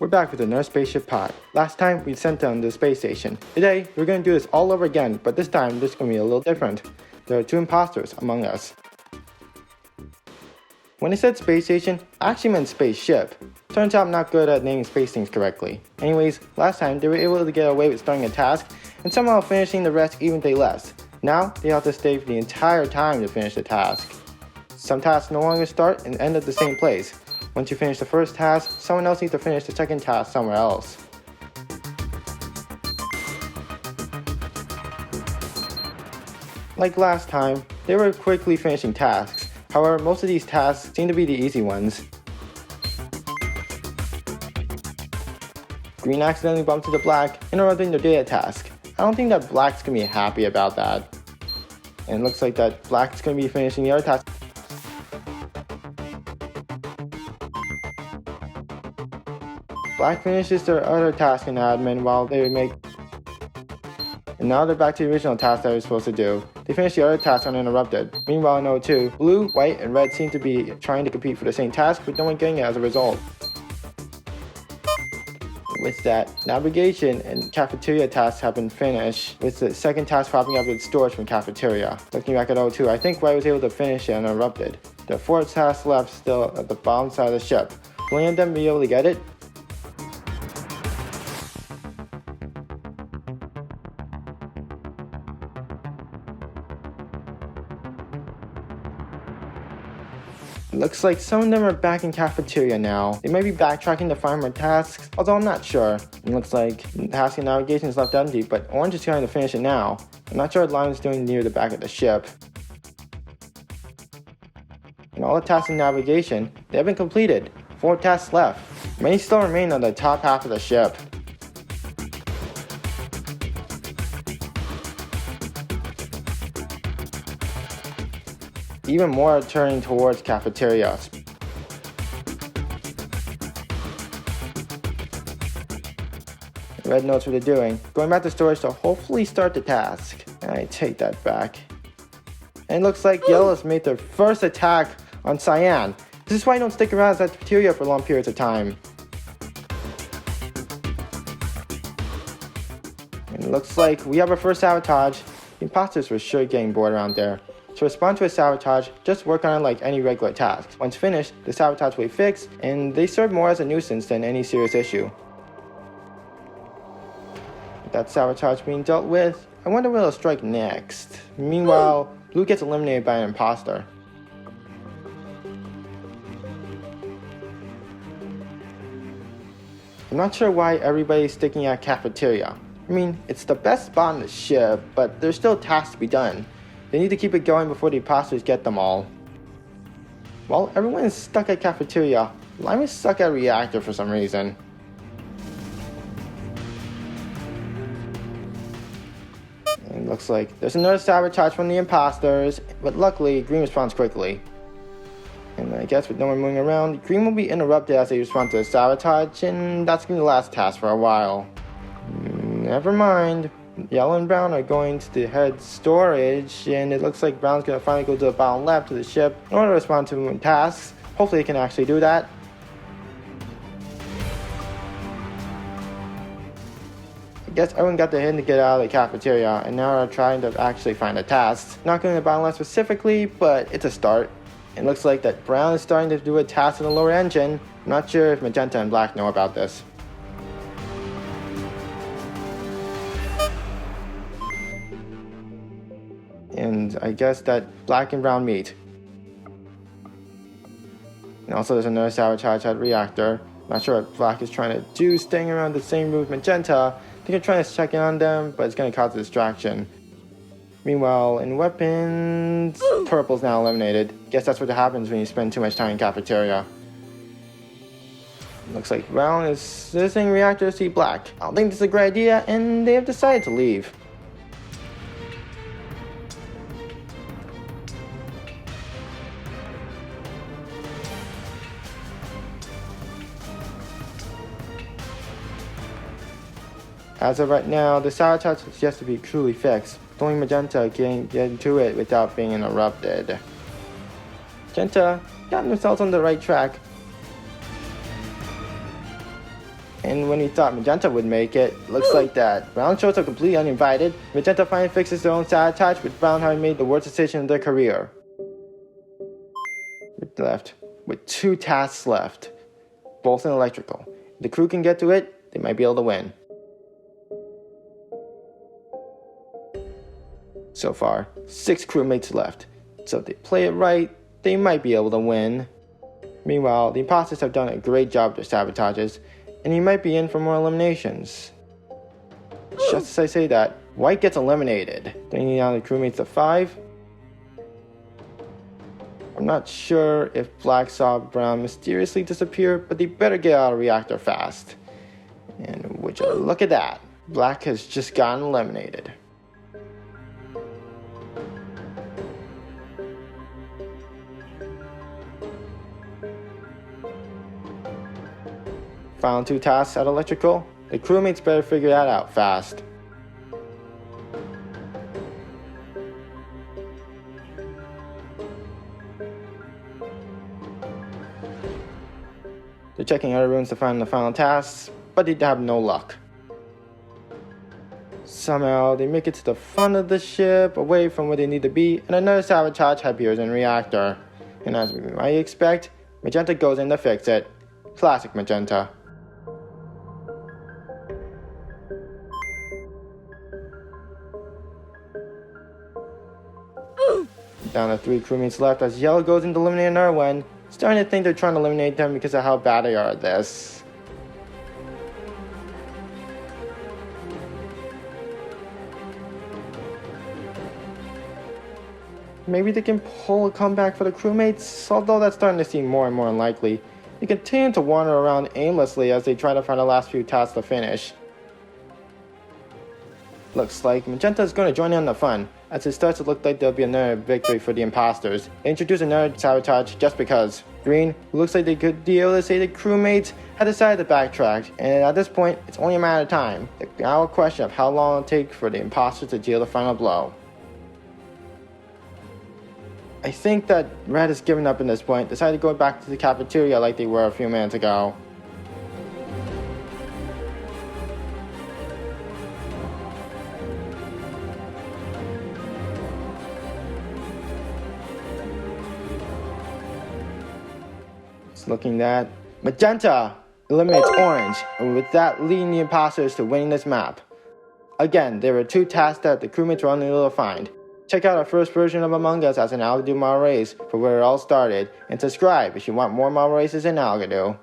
We're back with another spaceship pod. Last time we sent down the space station. Today we're going to do this all over again, but this time this is going to be a little different. There are two imposters among us. When I said space station, I actually meant spaceship. Turns out I'm not good at naming space things correctly. Anyways, last time they were able to get away with starting a task and somehow finishing the rest even if they left. Now they have to stay for the entire time to finish the task. Some tasks no longer start and end at the same place. Once you finish the first task, someone else needs to finish the second task somewhere else. Like last time, they were quickly finishing tasks. However, most of these tasks seem to be the easy ones. Green accidentally bumped into Black, interrupting their data task. I don't think that Black's gonna be happy about that. And it looks like that Black's gonna be finishing the other task. Black finishes their other task in admin while they make... And now they're back to the original task that they were supposed to do. They finish the other task uninterrupted. Meanwhile in O2, Blue, White, and Red seem to be trying to compete for the same task, but no one getting it as a result. With that, navigation and cafeteria tasks have been finished, with the second task popping up with storage from cafeteria. Looking back at O2, I think White was able to finish it uninterrupted. The fourth task left still at the bottom side of the ship. Will any of them be able to get it? It looks like some of them are back in cafeteria now. They might be backtracking to find more tasks, although I'm not sure. It looks like task and navigation is left empty, but Orange is trying to finish it now. I'm not sure what Lime is doing near the back of the ship. And all the tasks in navigation, they have been completed. 4 tasks left. Many still remain on the top half of the ship. Even more are turning towards cafeteria. Red knows what they're doing. Going back to storage to hopefully start the task. I take that back. And it looks like Yellow has made their first attack on Cyan. This is why you don't stick around at cafeteria for long periods of time. And it looks like we have our first sabotage. The imposters were sure getting bored around there. To respond to a sabotage, just work on it like any regular task. Once finished, the sabotage will be fixed, and they serve more as a nuisance than any serious issue. With that sabotage being dealt with, I wonder what will strike next. Meanwhile, Blue gets eliminated by an imposter. I'm not sure why everybody's sticking at cafeteria. I mean, it's the best spot on the ship, but there's still tasks to be done. They need to keep it going before the imposters get them all. While everyone is stuck at cafeteria, Lime is stuck at reactor for some reason. And it looks like there's another sabotage from the imposters, but luckily Green responds quickly. And I guess with no one moving around, Green will be interrupted as they respond to the sabotage, and that's going to be the last task for a while. Never mind. Yellow and Brown are going to the head storage, and it looks like Brown's going to finally go to the bottom left of the ship in order to respond to tasks. Hopefully he can actually do that. I guess everyone got the hint to get out of the cafeteria, and now are trying to actually find the tasks. Not going to the bottom left specifically, but it's a start. It looks like that Brown is starting to do a task in the lower engine. I'm not sure if Magenta and Black know about this. And I guess that Black and Brown meet. And also there's another sabotage at reactor. Not sure what Black is trying to do, staying around the same room with Magenta. I think they're trying to check in on them, but it's going to cause a distraction. Meanwhile, in weapons, Purple's now eliminated. Guess that's what happens when you spend too much time in cafeteria. Looks like Brown is visiting reactor to see Black. I don't think this is a great idea, and they have decided to leave. As of right now, the sabotage is yet to be truly fixed. Only Magenta can get into it without being interrupted. Magenta got themselves on the right track. And when he thought Magenta would make it, looks like that. Brown shows up completely uninvited. Magenta finally fixes their own sabotage, with Brown having made the worst decision of their career. With 2 tasks left, both in electrical. If the crew can get to it, they might be able to win. So far, 6 crewmates left, so if they play it right, they might be able to win. Meanwhile, the imposters have done a great job with their sabotages, and you might be in for more eliminations. Just as I say that, White gets eliminated, bringing down the crewmates to 5. I'm not sure if Black saw Brown mysteriously disappear, but they better get out of the reactor fast. And would you look at that, Black has just gotten eliminated. Final 2 tasks at electrical. The crewmates better figure that out fast. They're checking other rooms to find the final tasks, but they have no luck. Somehow, they make it to the front of the ship, away from where they need to be, and another sabotage appears in the reactor. And as we might expect, Magenta goes in to fix it. Classic Magenta. Down to 3 crewmates left as Yellow goes in to eliminate another one. Starting to think they're trying to eliminate them because of how bad they are at this. Maybe they can pull a comeback for the crewmates, although that's starting to seem more and more unlikely. They continue to wander around aimlessly as they try to find the last few tasks to finish. Looks like Magenta is going to join in on the fun, as it starts to look like there'll be another victory for the imposters. They introduce another sabotage just because. Green, who looks like they could be able to say the crewmates, had decided to backtrack, and at this point, it's only a matter of time. It's now a question of how long it'll take for the imposters to deal the final blow. I think that Red has given up at this point, decided to go back to the cafeteria like they were a few minutes ago. Looking at Magenta eliminates Orange, and with that leading the imposters to winning this map. Again, there were 2 tasks that the crewmates were unable to find. Check out our first version of Among Us as an Algodoo Marble Race for where it all started, and subscribe if you want more Marble Races in Algodoo.